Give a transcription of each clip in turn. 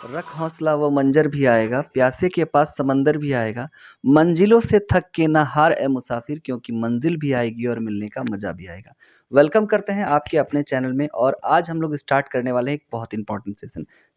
रख हौसला वो मंजर भी आएगा, प्यासे के पास समंदर भी आएगा, मंजिलों से थक के ना हार ए मुसाफिर, क्योंकि मंजिल भी आएगी और मिलने का मजा भी आएगा। वेलकम करते हैं आपके अपने चैनल में और आज हम लोग स्टार्ट करने वाले हैं एक बहुत इंपॉर्टेंट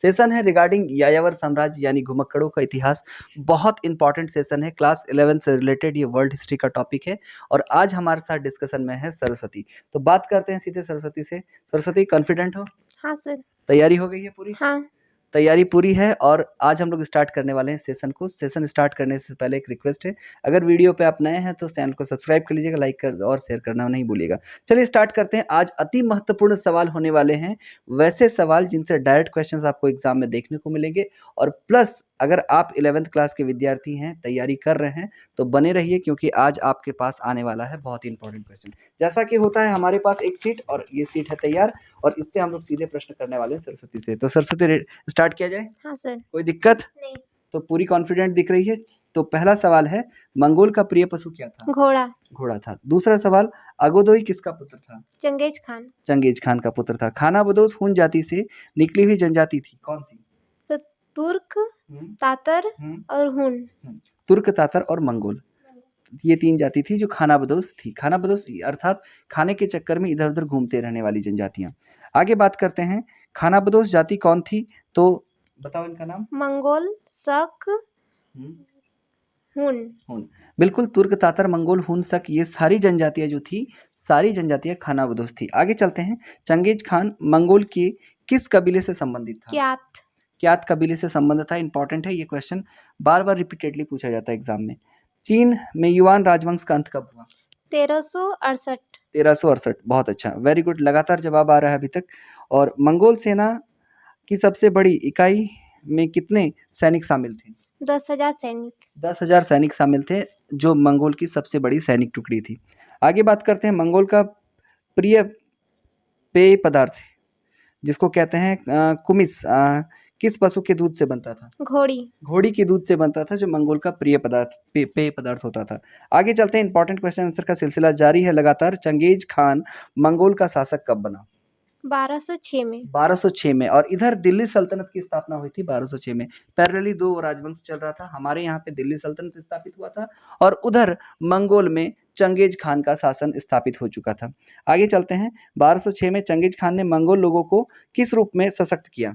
सेशन है रिगार्डिंग यायावर साम्राज्य यानी घुमक्कड़ों का इतिहास। बहुत इंपॉर्टेंट सेशन है, क्लास 11 से रिलेटेड ये वर्ल्ड हिस्ट्री का टॉपिक है और आज हमारे साथ डिस्कशन में है सरस्वती। तो बात करते हैं सीधे सरस्वती से। सरस्वती, कॉन्फिडेंट हो? हाँ सर। तैयारी हो गई है पूरी? हाँ। तैयारी पूरी है और आज हम लोग स्टार्ट करने वाले हैं सेशन को। सेशन स्टार्ट करने से पहले एक रिक्वेस्ट है, अगर वीडियो पे आप नए हैं तो चैनल को सब्सक्राइब कर लीजिएगा, लाइक कर और शेयर करना नहीं भूलिएगा। चलिए स्टार्ट करते हैं। आज अति महत्वपूर्ण सवाल होने वाले हैं, वैसे सवाल जिनसे डायरेक्ट क्वेश्चंस आपको एग्जाम में देखने को मिलेंगे और प्लस अगर आप 11th क्लास के विद्यार्थी हैं, तैयारी कर रहे हैं तो बने रहिए क्योंकि आज आपके पास आने वाला है बहुत ही इंपॉर्टेंट क्वेश्चन। जैसा कि होता है हमारे पास एक सीट और ये सीट है तैयार और इससे हम लोग सीधे प्रश्न करने वाले हैं सरस्वती से। तो सरस्वती स्टार्ट किया जाए? हाँ सर। कोई दिक्कत नहीं। तो पूरी कॉन्फिडेंट दिख रही है। तो पहला सवाल है, मंगोल का प्रिय पशु क्या था? घोड़ा। घोड़ा था। दूसरा सवाल, अगोदोई किसका पुत्र था? Genghis Khan. चंगेज खान का पुत्र था। खाना बदोश हुन जाति से निकली हुई जनजाति थी, कौन सी? तुर्क, तातर और हुन। तुर्क, तातर और मंगोल, ये तीन जाति थी जो खाना बदोश थी। खाना बदोश अर्थात खाने के चक्कर में इधर उधर घूमते रहने वाली जनजातियां। आगे बात करते हैं, खाना बदोश जाति कौन थी? तो बताओ इनका नाम। मंगोल, शक, हुन। बिल्कुल, तुर्क, तातर, मंगोल, हुन, शक, ये सारी जनजातियां जो थी, सारी जनजातियां खाना बदोश थी। आगे चलते हैं, चंगेज खान मंगोल के किस कबीले से संबंधित था? क्यात। क्यात कबीले से संबंध था। इंपॉर्टेंट है ये क्वेश्चन, बार बार रिपीटेडली पूछा जाता है एग्जाम में। चीन में युआन राजवंश का अंत कब हुआ? 1368। 1368, बहुत अच्छा, वेरी गुड, लगातार जवाब आ रहा है अभी तक। और मंगोल सेना की सबसे बड़ी इकाई में कितने सैनिक शामिल थे? 10,000 सैनिक। 10,000 सैनिक शामिल थे, जो मंगोल की सबसे बड़ी सैनिक टुकड़ी थी। आगे बात करते हैं, मंगोल का प्रिय पेय पदार्थ जिसको कहते हैं कुमिस, किस पशु के दूध से बनता था? घोड़ी। घोड़ी के दूध से बनता था, जो मंगोल का प्रिय पदार्थ पेय पदार्थ होता था। आगे चलते हैं, इंपॉर्टेंट क्वेश्चन आंसर का सिलसिला जारी है लगातार। चंगेज खान मंगोल का शासक कब बना? 1206 में। 1206 में। और इधर दिल्ली सल्तनत की स्थापना हुई थी 1206 में। पैरेलली दो राजवंश चल रहा था, हमारे यहाँ पे दिल्ली सल्तनत स्थापित हुआ था और उधर मंगोल में चंगेज खान का शासन स्थापित हो चुका था। आगे चलते हैं, 1206 में चंगेज खान ने मंगोल लोगों को किस रूप में सशक्त किया?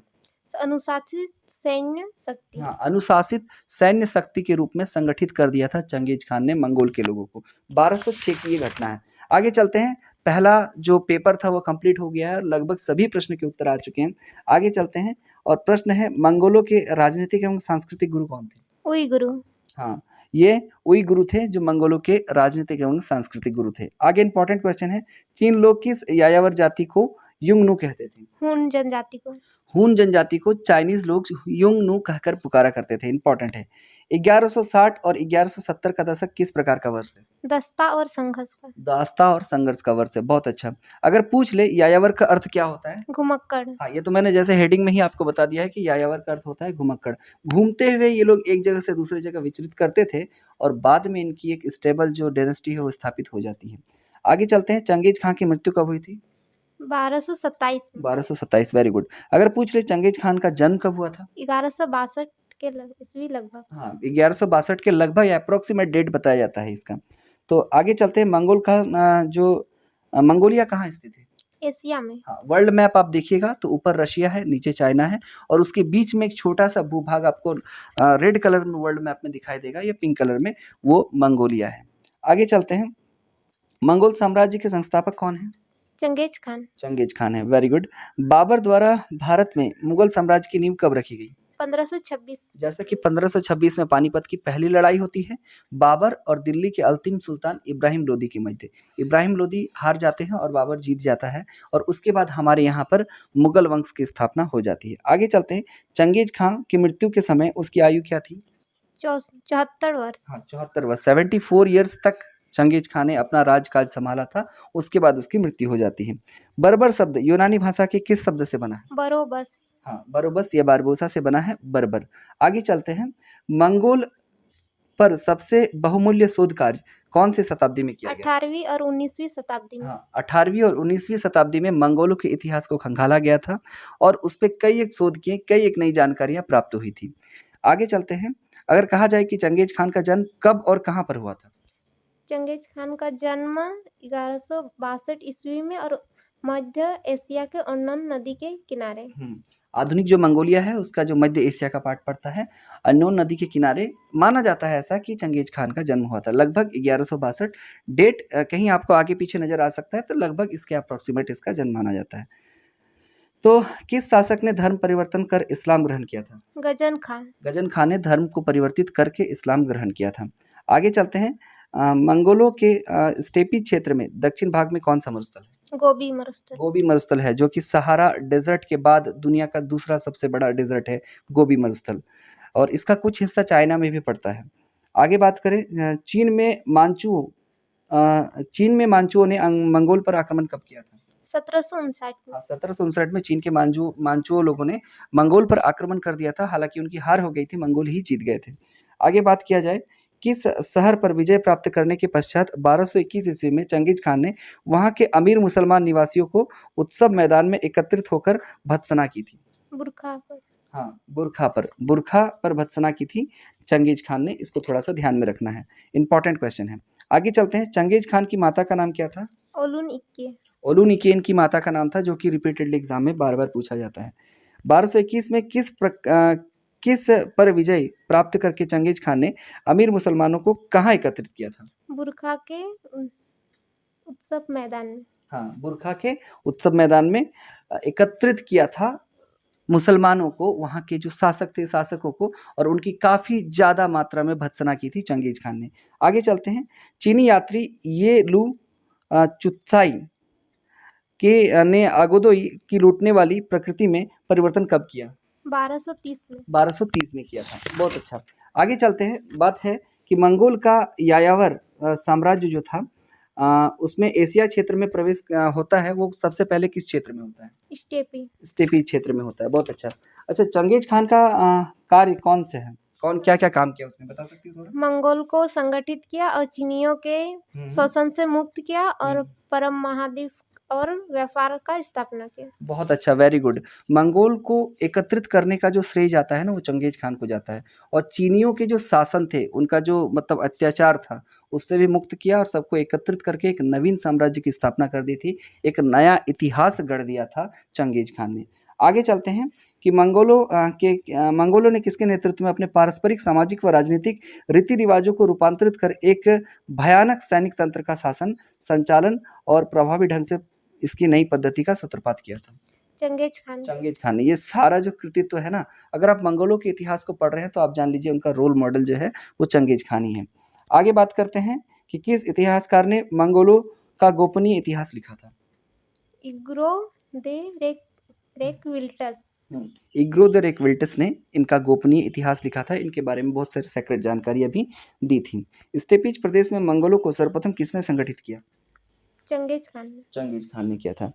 अनुशासित सैन्य शक्ति। हाँ, अनुशासित सैन्य शक्ति के रूप में संगठित कर दिया था चंगेज खान ने मंगोल के लोगों को। 1206 की ये घटना है। आगे चलते हैं, पहला जो पेपर था वो कंप्लीट हो गया है, लगभग सभी प्रश्न के उत्तर आ चुके हैं। आगे चलते हैं और प्रश्न है, मंगोलों के राजनीतिक एवं सांस्कृतिक गुरु कौन थे? उई गुरु। हाँ, ये उई गुरु थे जो मंगोलों के राजनीतिक एवं सांस्कृतिक गुरु थे। आगे इंपॉर्टेंट क्वेश्चन है, चीन लोग किस यायावर जाति को युंगनू कहते थे? हुन जनजाति को। हुन जनजाति को चाइनीज लोग युंगनू कहकर पुकारा करते थे। इंपॉर्टेंट है, 1160 और 1170 का दशक किस प्रकार का वर्ष है? दस्ता और संघर्ष का। दास्ता और संघर्ष का वर्ष है, बहुत अच्छा। अगर पूछ ले यायावर का अर्थ क्या होता है? घुमक्कड़। हाँ, ये तो मैंने जैसे हेडिंग में ही आपको बता दिया है कि यायावर का अर्थ होता है घुमक्कड़। घूमते हुए ये लोग एक जगह से दूसरी जगह विचरित करते थे और बाद में इनकी एक स्टेबल जो डायनेस्टी है वो स्थापित हो जाती है। आगे चलते हैं, चंगेज खान की मृत्यु कब हुई थी? 1227 में। 1227, वेरी गुड। अगर पूछ ले चंगेज खान का जन्म कब हुआ था? 1162 के ईस्वी लगभग। हाँ, 1162 के लगभग, अप्रोक्सीमेट डेट बताया जाता है इसका। तो आगे चलते हैं, मंगोल का मंगोलिया कहाँ स्थित है? एशिया में। हाँ, वर्ल्ड मैप आप देखिएगा तो ऊपर रशिया है, नीचे चाइना है और उसके बीच में एक छोटा सा भूभाग आपको रेड कलर में वर्ल्ड मैप में दिखाई देगा या पिंक कलर में, वो मंगोलिया है। आगे चलते हैं, मंगोल साम्राज्य के संस्थापक कौन है? Genghis Khan. चंगेज खान है, वेरी गुड। बाबर द्वारा भारत में मुगल साम्राज्य की नींव कब रखी गई? 1526। जैसे कि 1526 में पानीपत की पहली लड़ाई होती है, बाबर और दिल्ली के अंतिम सुल्तान इब्राहिम लोदी के मध्य। इब्राहिम लोदी हार जाते हैं और बाबर जीत जाता है और उसके बाद हमारे यहाँ पर मुगल वंश की स्थापना हो जाती है। आगे चलते हैं, चंगेज खान की मृत्यु के समय उसकी आयु क्या थी? 74 वर्ष। हाँ, 74 वर्ष, 74 ईयर्स तक चंगेज खान ने अपना राजकाज संभाला था, उसके बाद उसकी मृत्यु हो जाती है। बर्बर शब्द यूनानी भाषा के किस शब्द से बना है? बरोबस। हाँ, बरोबस या बारबोसा से बना है बर्बर। आगे चलते हैं, मंगोल पर सबसे बहुमूल्य शोध कार्य कौन सी शताब्दी में किया गया? 18वीं और 19वीं शताब्दी में। हाँ, 18वीं और 19वीं शताब्दी में मंगोलों के इतिहास को खंगाला गया था और उस पे कई एक शोध किए, कई एक नई जानकारियाँ प्राप्त हुई थी। आगे चलते हैं, अगर कहा जाए कि चंगेज खान का जन्म कब और कहाँ पर हुआ था? चंगेज खान का जन्म 1162 ईस्वी में और मध्य एशिया के अन्नन नदी के किनारे। आधुनिक जो मंगोलिया है उसका जो मध्य एशिया का पार्ट पड़ता है, अन्नोन नदी के किनारे माना जाता है ऐसा कि चंगेज खान का जन्म हुआ था लगभग 1162। डेट कहीं आपको आगे पीछे नजर आ सकता है, तो लगभग इसके अप्रोक्सीमेट इसका जन्म माना जाता है। तो किस शासक ने धर्म परिवर्तन कर इस्लाम ग्रहण किया था? गजन खान। गजन खान ने धर्म को परिवर्तित करके इस्लाम ग्रहण किया था। आगे चलते हैं, मंगोलों के स्टेपी क्षेत्र में दक्षिण भाग में कौन सा मरुस्थल है? गोबी मरुस्थल। गोबी मरुस्थल है, जो कि सहारा डेजर्ट के बाद दुनिया का दूसरा सबसे बड़ा डेजर्ट है गोबी मरुस्थल, और इसका कुछ हिस्सा चाइना में भी पड़ता है। आगे बात करें, चीन में मांचुओं ने मंगोल पर आक्रमण कब किया था? 1759 में। 1759 में चीन के मांचुओं लोगों ने मंगोल पर आक्रमण कर दिया था, हालांकि उनकी हार हो गई थी, मंगोल ही जीत गए थे। आगे बात किया जाए, किस शहर पर विजय प्राप्त करने के पश्चात 1221 ईस्वी में चंगेज खान ने वहां के अमीर मुसलमान निवासियों को उत्सव मैदान में एकत्रित होकर भत्सना की थी? बुरखा पर। हाँ, बुरखा पर भत्सना की थी चंगेज खान ने, इसको थोड़ा सा ध्यान में रखना है, इंपॉर्टेंट क्वेश्चन है। आगे चलते हैं, चंगेज खान की माता का नाम क्या था? ओलुन इक्के। ओलुन इके इनकी माता का नाम था, जो कि रिपीटेडली एग्जाम में बार बार पूछा जाता है। 1221 में किस पर विजय प्राप्त करके चंगेज खान ने अमीर मुसलमानों को कहाँ एकत्रित किया था? बुरखा के उत्सव मैदान में। हाँ, बुरखा के उत्सव मैदान में एकत्रित किया था मुसलमानों को, वहाँ के जो शासक थे, शासकों को, और उनकी काफ़ी ज़्यादा मात्रा में भत्सना की थी चंगेज खान ने। आगे चलते हैं, चीनी यात्री ये लू चुत्साई ने अगोदोई की लूटने वाली प्रकृति में परिवर्तन कब किया? 1230 में। 1230 में किया था, बहुत अच्छा। आगे चलते हैं, बात है कि मंगोल का यायावर साम्राज्य जो था, उसमें एशिया क्षेत्र में प्रवेश होता है, वो सबसे पहले किस क्षेत्र में होता है? स्टेपी क्षेत्र में होता है, बहुत अच्छा। अच्छा, चंगेज खान का कार्य कौन से है, क्या क्या काम किया उसने, बता सकती हो थोड़ा? मंगोल को संगठित किया और चीनियों के शोषण से मुक्त किया और परम महाद्वीप और व्यापार का स्थापना किया। बहुत अच्छा, वेरी गुड। मंगोल को एकत्रित करने का जो श्रेय जाता है ना, वो चंगेज खान को जाता है, और चीनियों के जो शासन थे, उनका जो मतलब अत्याचार था, उससे भी मुक्त किया और सबको एकत्रित करके एक नवीन साम्राज्य की स्थापना कर दी थी, एक नया इतिहास गढ़ दिया था चंगेज खान ने। आगे चलते हैं कि मंगोलों ने किसके नेतृत्व में अपने पारस्परिक, सामाजिक व राजनीतिक रीति रिवाजों को रूपांतरित कर एक भयानक सैनिक तंत्र का शासन, संचालन और प्रभावी ढंग से इसकी नई पद्धति का सूत्रपात किया था? चंगेज खान ने। ये सारा जो कृतित्व है ना, अगर आप मंगोलों के इतिहास को पढ़ रहे हैं तो आप जान लीजिए उनका रोल मॉडल जो है वो चंगेज खान ही है। आगे बात करते हैं कि किस इतिहासकार ने मंगोलों का गोपनीय इतिहास लिखा था? इग्रो दे रेक्विल्टस। इग्रो द रेक्विल्टस ने इनका गोपनीय इतिहास लिखा था, इनके बारे में बहुत सारी सेक्रेट जानकारी अभी दी थी। स्टेपीज प्रदेश में मंगोलों को सर्वप्रथम किसने संगठित किया? चंगेज खान ने किया था।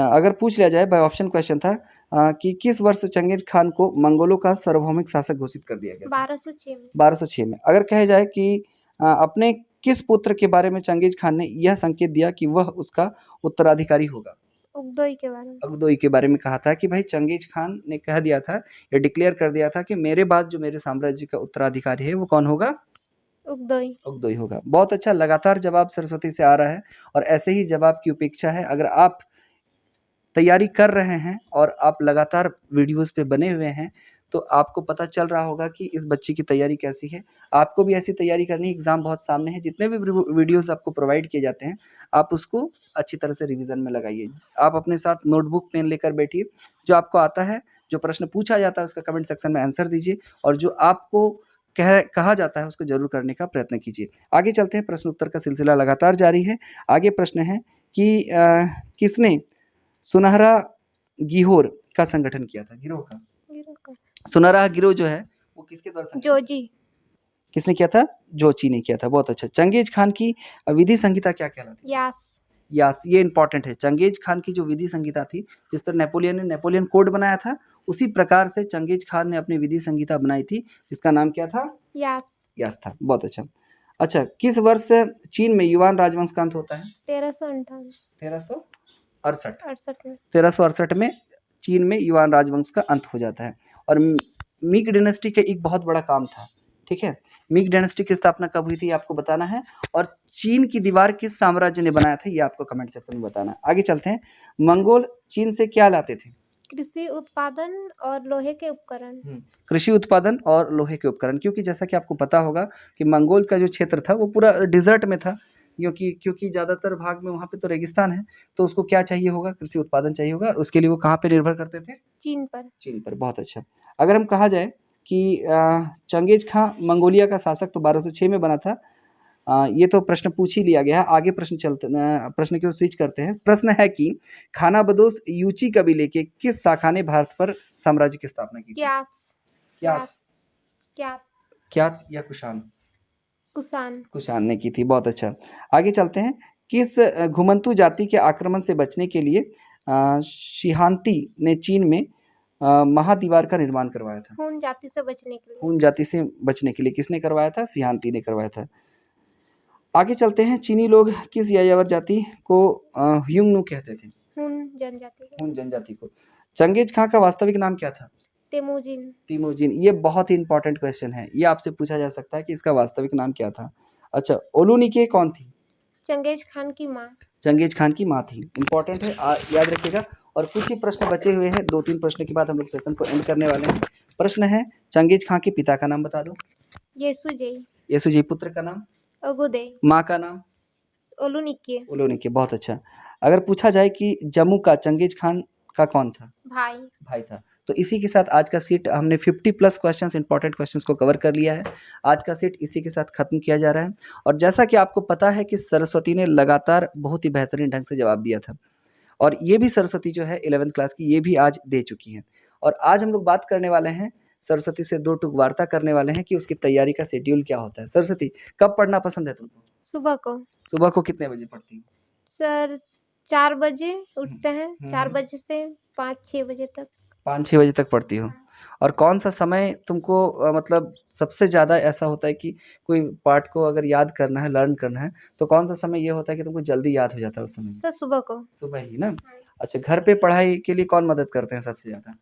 अगर पूछ लिया जाए, बाय ऑप्शन क्वेश्चन था, कि किस वर्ष चंगेज खान को मंगोलों का सार्वभौमिक शासक घोषित कर दिया गया? 1206 में। 1206 में। अगर कहा जाए कि अपने किस पुत्र के बारे में चंगेज खान ने यह संकेत दिया कि वह उसका उत्तराधिकारी होगा? उगदोई के बारे में। उगदोई के बारे में कहा था कि भाई चंगेज खान ने कह दिया था, या डिक्लेयर कर दिया था कि मेरे बाद जो मेरे साम्राज्य का उत्तराधिकारी है वो कौन होगा? उगदोई होगा। बहुत अच्छा, लगातार जवाब सरस्वती से आ रहा है, और ऐसे ही जवाब की उपेक्षा है। अगर आप तैयारी कर रहे हैं और आप लगातार वीडियोस पे बने हुए हैं, तो आपको पता चल रहा होगा कि इस बच्चे की तैयारी कैसी है। आपको भी ऐसी तैयारी करनी है, एग्जाम बहुत सामने है। जितने भी वीडियोस आपको प्रोवाइड किए जाते हैं, आप उसको अच्छी तरह से रिवीजन में लगाइए। आप अपने साथ नोटबुक पेन लेकर बैठिए, जो आपको आता है, जो प्रश्न पूछा जाता है उसका कमेंट सेक्शन में आंसर दीजिए, और जो आपको कहा जाता है उसको जरूर करने का प्रयत्न कीजिए। आगे चलते हैं, प्रश्न उत्तर का सिलसिला लगातार जारी है। आगे प्रश्न है कि किसने सुनहरा गिरोह का संगठन किया था? गिरोह का सुनहरा गिरोह जो है वो किसके द्वारा? जोजी। किसने किया था? जोची ने किया था, बहुत अच्छा। चंगेज खान की विधि संहिता क्या कहलाती है? यास, ये इंपॉर्टेंट है। चंगेज खान की जो विधि संहिता थी, जिस तरह नेपोलियन ने नेपोलियन कोड बनाया था, उसी प्रकार से चंगेज खान ने अपनी विधि संहिता बनाई थी, जिसका नाम क्या था? यास था। बहुत अच्छा। अच्छा, किस वर्ष चीन में युवान राजवंश का अंत होता है? 1358 1368 68 में। 1368 में चीन में युवान राजवंश का अंत हो जाता है। और मिंग डायनेस्टी का एक बहुत बड़ा काम था, ठीक है। मिंग डायनेस्टी की स्थापना कब हुई थी ये आपको बताना है, और चीन की दीवार किस साम्राज्य ने बनाया था ये आपको कमेंट सेक्शन में बताना है। आगे चलते हैं। मंगोल चीन से क्या लाते थे? कृषि उत्पादन और लोहे के उपकरण। कृषि उत्पादन और लोहे के उपकरण, क्योंकि जैसा कि आपको पता होगा कि मंगोल का जो क्षेत्र था वो पूरा डिजर्ट में था, क्योंकि ज़्यादातर भाग में वहाँ पे तो रेगिस्तान है, तो उसको क्या चाहिए होगा? कृषि उत्पादन चाहिए होगा। उसके लिए वो कहाँ पे निर्भर करते थे? चीन पर। चीन पर। बहुत अच्छा। अगर हम कहा जाए कि चंगेज खां मंगोलिया का शासक तो 1206 में बना था, ये तो प्रश्न पूछ ही लिया गया है। आगे प्रश्न की ओर स्विच करते हैं। प्रश्न है कि खानाबदोश यूची कबीले के किस शाखा ने भारत पर साम्राज्य की स्थापना की थी? क्यात या कुषाण? कुषाण ने की थी। बहुत अच्छा। आगे चलते हैं। किस घुमंतु जाति के आक्रमण से बचने के लिए शिहांती ने चीन में महादीवार का निर्माण करवाया था? हुन जाति से बचने के लिए। हुन जाति से बचने के लिए किसने करवाया था? शिहांती ने करवाया था। आगे चलते हैं। चीनी लोग किस यायावर जाति को ह्यूंगनू कहते थे? हुन जनजाति को। चंगेज खां का वास्तविक नाम क्या था? तिमोजिन। ये बहुत ही इंपॉर्टेंट क्वेश्चन है, ये आपसे पूछा जा सकता है कि इसका वास्तविक नाम क्या था। अच्छा, ओलुनिके कौन थी? चंगेज खान की माँ। चंगेज खान की माँ थी। इंपॉर्टेंट है, याद रखिएगा। और कुछ ही प्रश्न बचे हुए हैं, 2-3 प्रश्न के बाद हम लोग सेशन को एंड करने वाले हैं। प्रश्न है, चंगेज खां के पिता का नाम बता दो। येसुजी। पुत्र का नाम? ओगुदे। माँ का नाम? ओलुनिके। बहुत अच्छा। अगर पूछा जाए कि जम्मू का चंगेज खान का कौन था? भाई था। तो इसी के साथ आज का सेट हमने 50+ क्वेश्चंस, इंपॉर्टेंट क्वेश्चंस को कवर कर लिया है। आज का सेट इसी के साथ खत्म किया जा रहा है। और जैसा कि आपको पता है कि सरस्वती ने लगातार बहुत ही बेहतरीन ढंग से जवाब दिया था, और ये भी सरस्वती जो है 11th क्लास की, ये भी आज दे चुकी है। और आज हम लोग बात करने वाले हैं, सरस्वती से 2 टूक वार्ता करने वाले हैं कि उसकी तैयारी का शेड्यूल क्या होता है। सरस्वती, कब पढ़ना पसंद है तुमको? सुबह को कितने बजे पढ़ती हो? सर 4 बजे उठते हैं, 4 बजे से 5-6 बजे तक। 5-6 बजे तक पढ़ती हो। और कौन सा समय तुमको मतलब सबसे ज़्यादा ऐसा होता है कि कोई पाठ को अगर याद करना है, लर्न करना है, तो कौन सा समय ये होता है कि तुमको जल्दी याद हो जाता है उस समय? सर सुबह ही ना? अच्छा, घर पे पढ़ाई के लिए कौन मदद करते हैं सबसे ज़्यादा?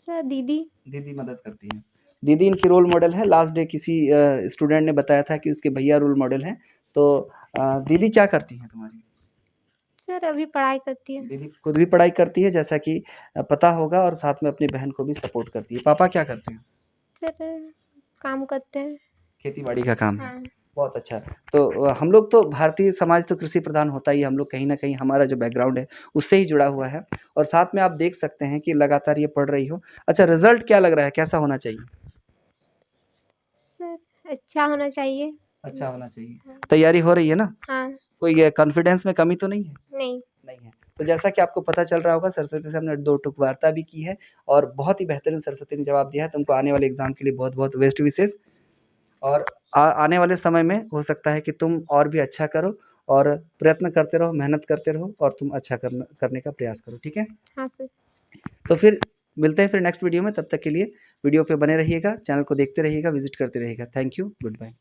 सर दीदी मदद करती हैं। दीदी इनकी रोल मॉडल है। लास्ट डे किसी स्टूडेंट ने बताया था कि उसके भैया रोल मॉडल हैं। तो दीदी क्या करती हैं तुम्हारी? सर अभी पढ़ाई करती है। दीदी खुद भी पढ़ाई करती है जैसा कि पता होगा, और साथ में अपनी बहन को भी सपोर्ट करती है। पापा क्या करते हैं? सर काम करते हैं। खेती-बाड़ी का काम है। बहुत अच्छा। तो हम लोग तो भारतीय समाज तो कृषि प्रधान होता ही है। हम लोग कहीं न कहीं हमारा जो बैकग्राउंड है उससे ही जुड़ा हुआ है, और साथ में आप देख सकते हैं कि लगातार ये पढ़ रही हो। अच्छा, रिज़ल्ट क्या लग रहा है, कैसा होना चाहिए? सर अच्छा होना चाहिए। अच्छा होना चाहिए। तैयारी हो रही है ना? हाँ। कोई कॉन्फिडेंस में कमी तो नहीं है? नहीं है। तो जैसा कि आपको पता चल रहा होगा, सरस्वती से हमने 2 टूक वार्ता भी की है, और बहुत ही बेहतरीन सरस्वती ने जवाब दिया है। तुमको आने वाले एग्ज़ाम के लिए बहुत-बहुत बेस्ट विशेस, और आने वाले समय में हो सकता है कि तुम और भी अच्छा करो, और प्रयत्न करते रहो, मेहनत करते रहो, और तुम अच्छा करने का प्रयास करो, ठीक है? हाँ सर। तो फिर मिलते हैं फिर नेक्स्ट वीडियो में। तब तक के लिए वीडियो पे बने रहिएगा, चैनल को देखते रहिएगा, विज़िट करते रहिएगा। Thank you, good bye.